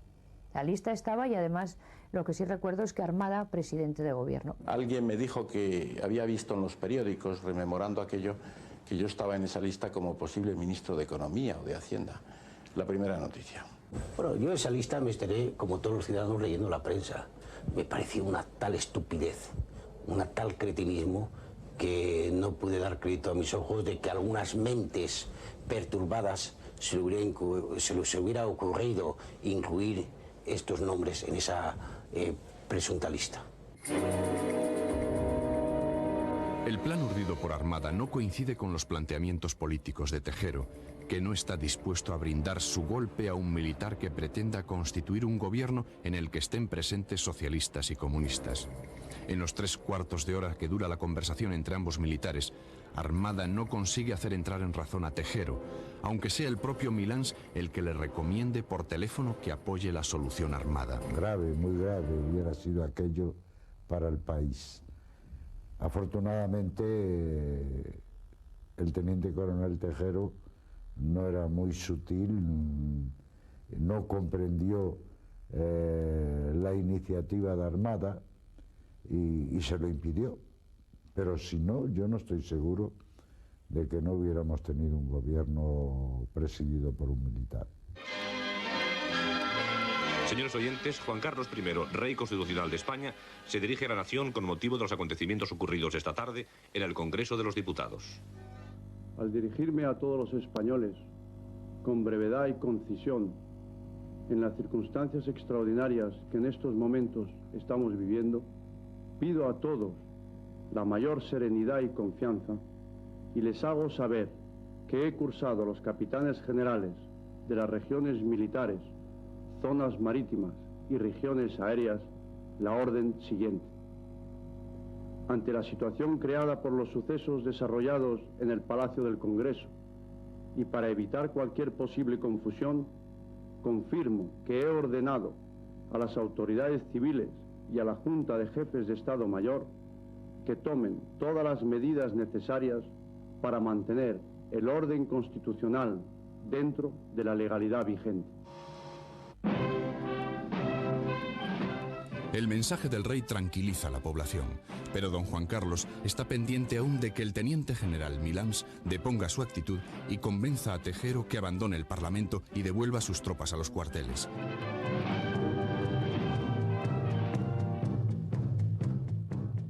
La lista estaba y además lo que sí recuerdo es que Armada, presidente de gobierno. Alguien me dijo que había visto en los periódicos, rememorando aquello, que yo estaba en esa lista como posible ministro de Economía o de Hacienda. La primera noticia. Bueno, yo esa lista me estaré, como todos los ciudadanos, leyendo la prensa. Me pareció una tal estupidez, una tal cretinismo, que no pude dar crédito a mis ojos de que algunas mentes perturbadas se les hubiera ocurrido incluir estos nombres en esa presunta lista. El plan urdido por Armada no coincide con los planteamientos políticos de Tejero, que no está dispuesto a brindar su golpe a un militar que pretenda constituir un gobierno en el que estén presentes socialistas y comunistas. En los 3/4 de hora que dura la conversación entre ambos militares, Armada no consigue hacer entrar en razón a Tejero, aunque sea el propio Milans el que le recomiende por teléfono que apoye la solución Armada. Grave, muy grave hubiera sido aquello para el país. Afortunadamente, el teniente coronel Tejero no era muy sutil, no comprendió la iniciativa de Armada y se lo impidió. Pero si no, yo no estoy seguro de que no hubiéramos tenido un gobierno presidido por un militar. Señores oyentes, Juan Carlos I, rey constitucional de España, se dirige a la nación con motivo de los acontecimientos ocurridos esta tarde en el Congreso de los Diputados. Al dirigirme a todos los españoles, con brevedad y concisión, en las circunstancias extraordinarias que en estos momentos estamos viviendo, pido a todos la mayor serenidad y confianza y les hago saber que he cursado a los capitanes generales de las regiones militares, zonas marítimas y regiones aéreas la orden siguiente. Ante la situación creada por los sucesos desarrollados en el Palacio del Congreso y para evitar cualquier posible confusión, confirmo que he ordenado a las autoridades civiles y a la Junta de Jefes de Estado Mayor que tomen todas las medidas necesarias para mantener el orden constitucional dentro de la legalidad vigente. El mensaje del rey tranquiliza a la población, pero don Juan Carlos está pendiente aún de que el teniente general Milans deponga su actitud y convenza a Tejero que abandone el Parlamento y devuelva sus tropas a los cuarteles.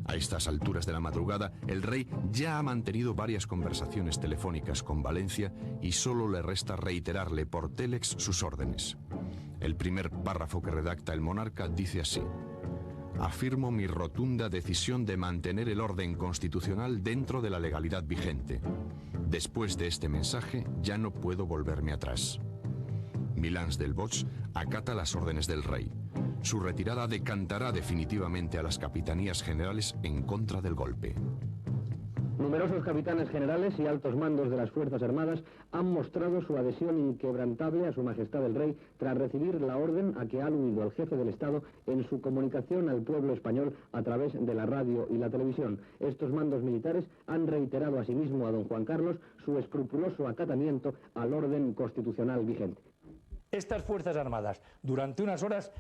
A estas alturas de la madrugada, el rey ya ha mantenido varias conversaciones telefónicas con Valencia y solo le resta reiterarle por télex sus órdenes. El primer párrafo que redacta el monarca dice así: afirmo mi rotunda decisión de mantener el orden constitucional dentro de la legalidad vigente. Después de este mensaje ya no puedo volverme atrás. Milans del Bosch acata las órdenes del rey. Su retirada decantará definitivamente a las capitanías generales en contra del golpe. Numerosos capitanes generales y altos mandos de las Fuerzas Armadas han mostrado su adhesión inquebrantable a Su Majestad el Rey tras recibir la orden a que ha aludido el jefe del Estado en su comunicación al pueblo español a través de la radio y la televisión. Estos mandos militares han reiterado asimismo a don Juan Carlos su escrupuloso acatamiento al orden constitucional vigente. Estas Fuerzas Armadas, durante unas horas,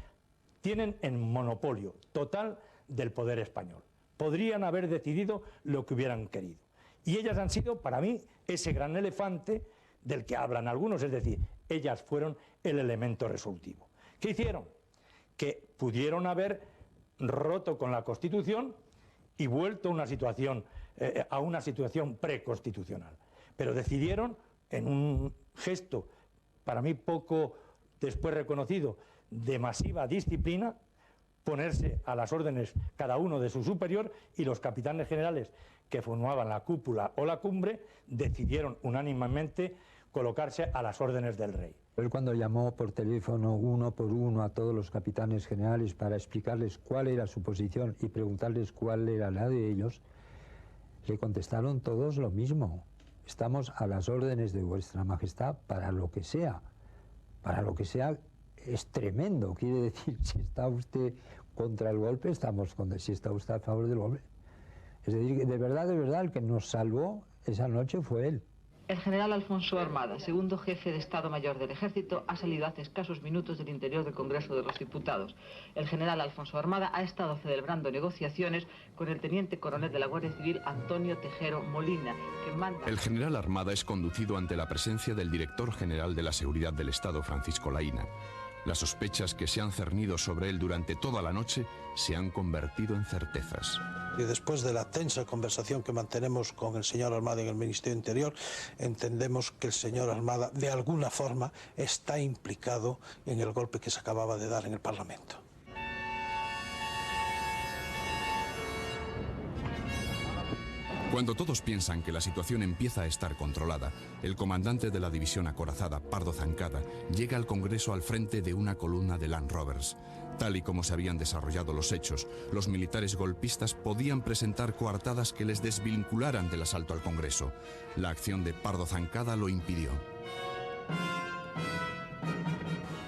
tienen el monopolio total del poder español. Podrían haber decidido lo que hubieran querido. Y ellas han sido, para mí, ese gran elefante del que hablan algunos, es decir, ellas fueron el elemento resolutivo. ¿Qué hicieron? Que pudieron haber roto con la Constitución y vuelto a una situación preconstitucional. Pero decidieron, en un gesto para mí poco después reconocido de masiva disciplina, ponerse a las órdenes cada uno de su superior, y los capitanes generales que formaban la cúpula o la cumbre decidieron unánimemente colocarse a las órdenes del rey. Él, cuando llamó por teléfono uno por uno a todos los capitanes generales para explicarles cuál era su posición y preguntarles cuál era la de ellos, le contestaron todos lo mismo: estamos a las órdenes de vuestra majestad para lo que sea. Para lo que sea es tremendo, quiere decir, si está usted contra el golpe, estamos contra; si está usted a favor del golpe. Es decir, que de verdad, el que nos salvó esa noche fue él. El general Alfonso Armada, segundo jefe de Estado Mayor del Ejército, ha salido hace escasos minutos del interior del Congreso de los Diputados. El general Alfonso Armada ha estado celebrando negociaciones con el teniente coronel de la Guardia Civil, Antonio Tejero Molina, que manda... El general Armada es conducido ante la presencia del director general de la Seguridad del Estado, Francisco Laína. Las sospechas que se han cernido sobre él durante toda la noche se han convertido en certezas. Y después de la tensa conversación que mantenemos con el señor Armada en el Ministerio Interior, entendemos que el señor Armada de alguna forma está implicado en el golpe que se acababa de dar en el Parlamento. Cuando todos piensan que la situación empieza a estar controlada, el comandante de la división acorazada, Pardo Zancada, llega al Congreso al frente de una columna de Land Rovers. Tal y como se habían desarrollado los hechos, los militares golpistas podían presentar coartadas que les desvincularan del asalto al Congreso. La acción de Pardo Zancada lo impidió.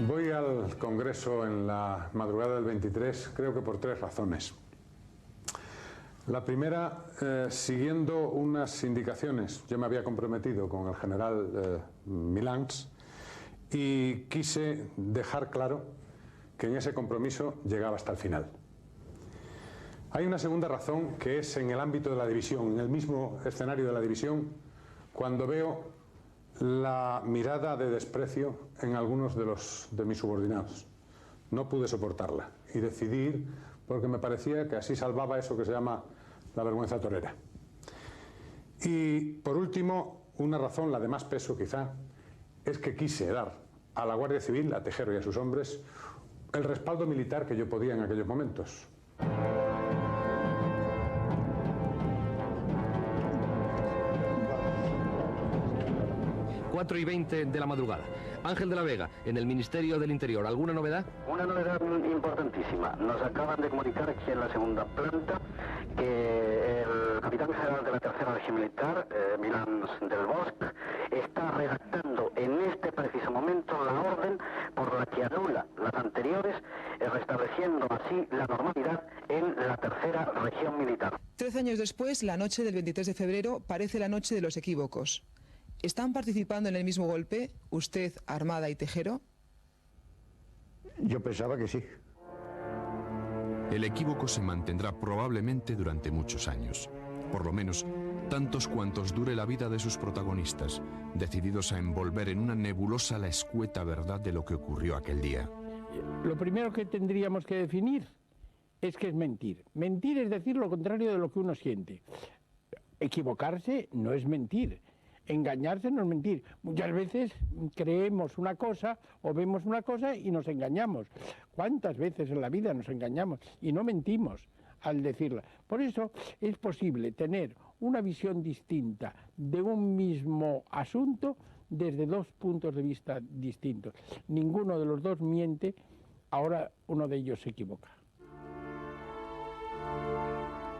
Voy al Congreso en la madrugada del 23, creo que por 3 razones. La primera, siguiendo unas indicaciones. Yo me había comprometido con el general Milans y quise dejar claro que en ese compromiso llegaba hasta el final. Hay una segunda razón, que es en el ámbito de la división, en el mismo escenario de la división, cuando veo la mirada de desprecio en algunos de mis subordinados. No pude soportarla y decidí ir porque me parecía que así salvaba eso que se llama la vergüenza torera. Y por último, una razón, la de más peso quizá, es que quise dar a la Guardia Civil, a Tejero y a sus hombres, el respaldo militar que yo podía en aquellos momentos. Cuatro y 20 de la madrugada. Ángel de la Vega, en el Ministerio del Interior, ¿alguna novedad? Una novedad importantísima. Nos acaban de comunicar aquí en la segunda planta que el capitán general de la Tercera Región Militar, Milans del Bosch, está redactando en este preciso momento la orden por la que anula las anteriores, restableciendo así la normalidad en la Tercera Región Militar. 13 años después, la noche del 23 de febrero parece la noche de los equívocos. ¿Están participando en el mismo golpe usted, Armada y Tejero? Yo pensaba que sí. El equívoco se mantendrá probablemente durante muchos años. Por lo menos, tantos cuantos dure la vida de sus protagonistas, decididos a envolver en una nebulosa la escueta verdad de lo que ocurrió aquel día. Lo primero que tendríamos que definir es qué es mentir. Mentir es decir lo contrario de lo que uno siente. Equivocarse no es mentir. Engañarse no es mentir. Muchas veces creemos una cosa o vemos una cosa y nos engañamos. ¿Cuántas veces en la vida nos engañamos y no mentimos al decirla? Por eso es posible tener una visión distinta de un mismo asunto desde 2 puntos de vista distintos. Ninguno de los dos miente, ahora uno de ellos se equivoca.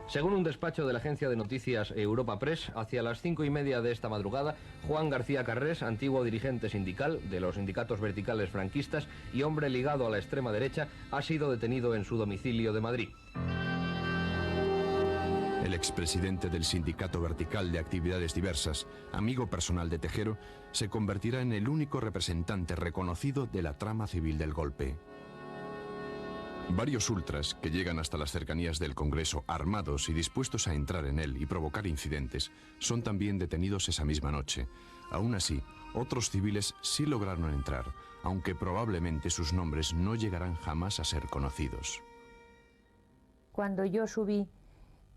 Según un despacho de la agencia de noticias Europa Press, hacia las 5:30 de esta madrugada, Juan García Carrés, antiguo dirigente sindical de los sindicatos verticales franquistas y hombre ligado a la extrema derecha, ha sido detenido en su domicilio de Madrid. El expresidente del Sindicato Vertical de Actividades Diversas, amigo personal de Tejero, se convertirá en el único representante reconocido de la trama civil del golpe. Varios ultras que llegan hasta las cercanías del Congreso armados y dispuestos a entrar en él y provocar incidentes son también detenidos esa misma noche. Aún así, otros civiles sí lograron entrar, aunque probablemente sus nombres no llegarán jamás a ser conocidos. Cuando yo subí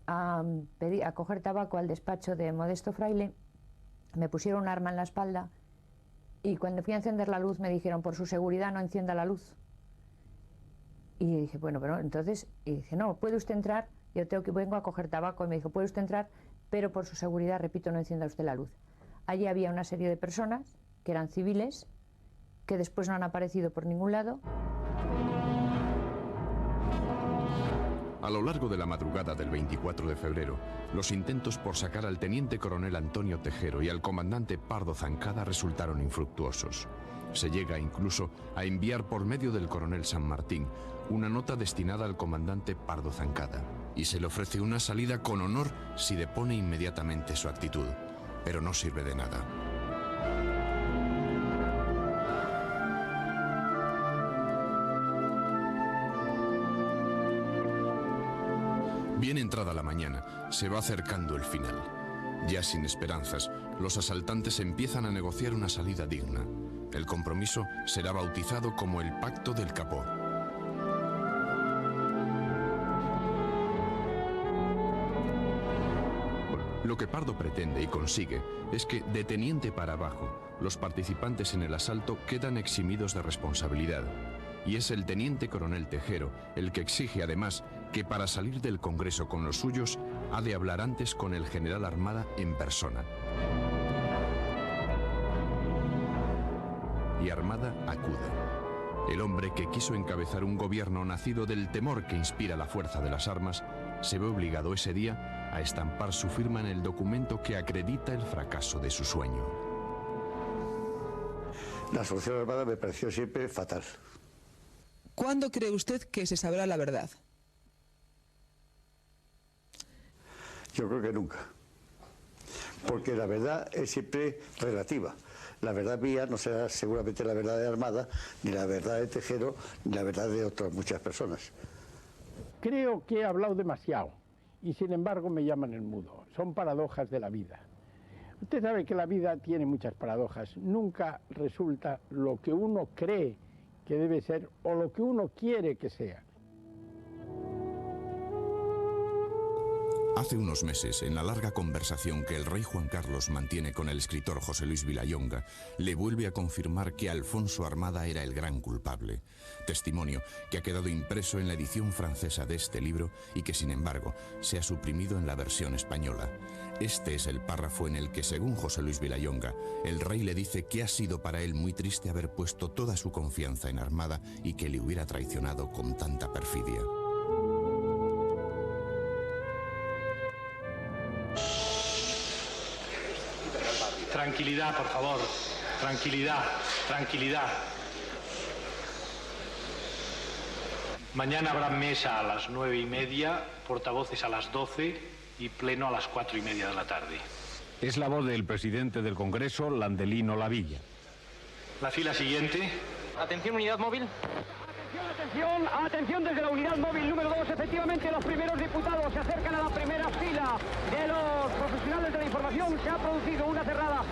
a coger tabaco al despacho de Modesto Fraile, me pusieron un arma en la espalda y cuando fui a encender la luz me dijeron, por su seguridad no encienda la luz. Y dije, bueno, pero entonces, y dije, no, puede usted entrar, yo vengo a coger tabaco, y me dijo, puede usted entrar, pero por su seguridad, repito, no encienda usted la luz. Allí había una serie de personas que eran civiles, que después no han aparecido por ningún lado. A lo largo de la madrugada del 24 de febrero, los intentos por sacar al teniente coronel Antonio Tejero y al comandante Pardo Zancada resultaron infructuosos. Se llega incluso a enviar por medio del coronel San Martín una nota destinada al comandante Pardo Zancada y se le ofrece una salida con honor si depone inmediatamente su actitud, pero no sirve de nada. Bien entrada la mañana, se va acercando el final. Ya sin esperanzas, los asaltantes empiezan a negociar una salida digna. El compromiso será bautizado como el Pacto del Capó. Lo que Pardo pretende y consigue es que, de teniente para abajo, los participantes en el asalto quedan eximidos de responsabilidad. Y es el teniente coronel Tejero el que exige además que para salir del Congreso con los suyos ha de hablar antes con el general Armada en persona. Y Armada acude. El hombre que quiso encabezar un gobierno nacido del temor que inspira la fuerza de las armas se ve obligado ese día a estampar su firma en el documento que acredita el fracaso de su sueño. La solución armada me pareció siempre fatal. ¿Cuándo cree usted que se sabrá la verdad? Yo creo que nunca. Porque la verdad es siempre relativa. La verdad mía no será seguramente la verdad de Armada, ni la verdad de Tejero, ni la verdad de otras muchas personas. Creo que he hablado demasiado y sin embargo me llaman el mudo. Son paradojas de la vida. Usted sabe que la vida tiene muchas paradojas. Nunca resulta lo que uno cree que debe ser o lo que uno quiere que sea. Hace unos meses, en la larga conversación que el rey Juan Carlos mantiene con el escritor José Luis Villayonga, le vuelve a confirmar que Alfonso Armada era el gran culpable. Testimonio que ha quedado impreso en la edición francesa de este libro y que, sin embargo, se ha suprimido en la versión española. Este es el párrafo en el que, según José Luis Villayonga, el rey le dice que ha sido para él muy triste haber puesto toda su confianza en Armada y que le hubiera traicionado con tanta perfidia. Tranquilidad, por favor. Tranquilidad, tranquilidad. Mañana habrá mesa a las 9:30, portavoces a las 12 y pleno a las 4:30 de la tarde. Es la voz del presidente del Congreso, Landelino Lavilla. La fila siguiente. Atención, unidad móvil. Atención, atención desde la unidad móvil número 2. Efectivamente, los primeros diputados se acercan a la primera fila de los profesionales de la información. Se ha producido una cerrada